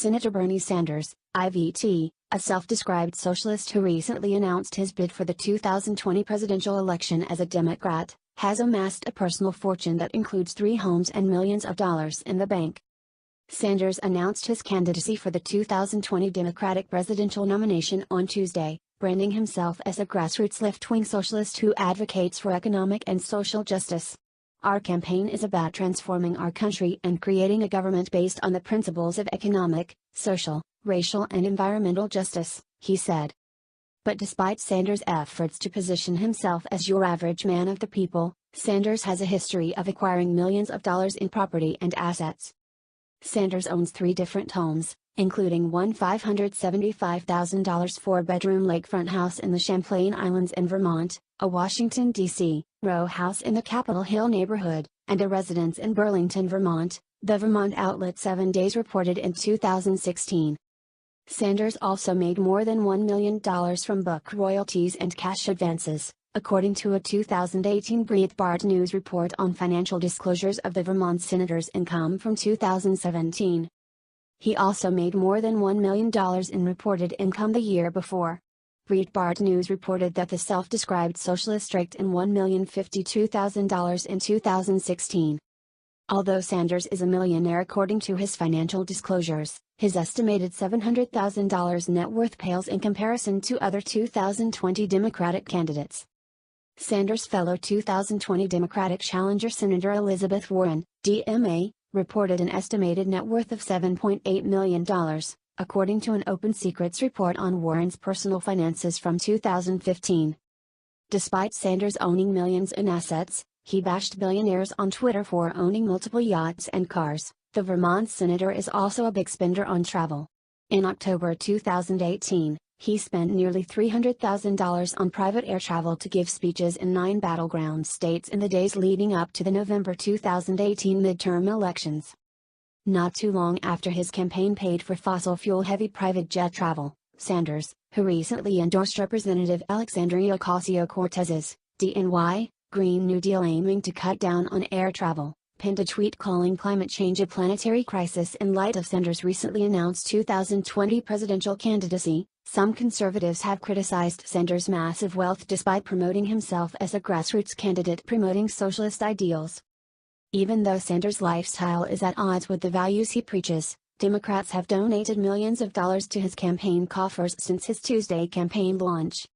Senator Bernie Sanders, IVT, a self-described socialist who recently announced his bid for the 2020 presidential election as a Democrat, has amassed a personal fortune that includes 3 homes and millions of dollars in the bank. Sanders announced his candidacy for the 2020 Democratic presidential nomination on Tuesday, branding himself as a grassroots left-wing socialist who advocates for economic and social justice. "Our campaign is about transforming our country and creating a government based on the principles of economic, social, racial and environmental justice," he said. But despite Sanders' efforts to position himself as your average man of the people, Sanders has a history of acquiring millions of dollars in property and assets. Sanders owns 3 different homes, including one $575,000 4-bedroom lakefront house in the Champlain Islands in Vermont, a Washington, D.C., row house in the Capitol Hill neighborhood, and a residence in Burlington, Vermont, the Vermont outlet 7 Days reported in 2016. Sanders also made more than $1 million from book royalties and cash advances, according to a 2018 Breitbart News report on financial disclosures of the Vermont senator's income from 2017. He also made more than $1 million in reported income the year before. Breitbart News reported that the self-described socialist raked in $1,052,000 in 2016. Although Sanders is a millionaire according to his financial disclosures, his estimated $700,000 net worth pales in comparison to other 2020 Democratic candidates. Sanders' fellow 2020 Democratic challenger Senator Elizabeth Warren, DMA, reported an estimated net worth of $7.8 million, according to an Open Secrets report on Warren's personal finances from 2015. Despite Sanders owning millions in assets, he bashed billionaires on Twitter for owning multiple yachts and cars. The Vermont senator is also a big spender on travel. In October 2018, he spent nearly $300,000 on private air travel to give speeches in 9 battleground states in the days leading up to the November 2018 midterm elections. Not too long after his campaign paid for fossil fuel-heavy private jet travel, Sanders, who recently endorsed Representative Alexandria Ocasio-Cortez's DNY Green New Deal aiming to cut down on air travel, penned a tweet calling climate change a planetary crisis in light of Sanders' recently announced 2020 presidential candidacy. Some conservatives have criticized Sanders' massive wealth despite promoting himself as a grassroots candidate promoting socialist ideals. Even though Sanders' lifestyle is at odds with the values he preaches, Democrats have donated millions of dollars to his campaign coffers since his Tuesday campaign launch.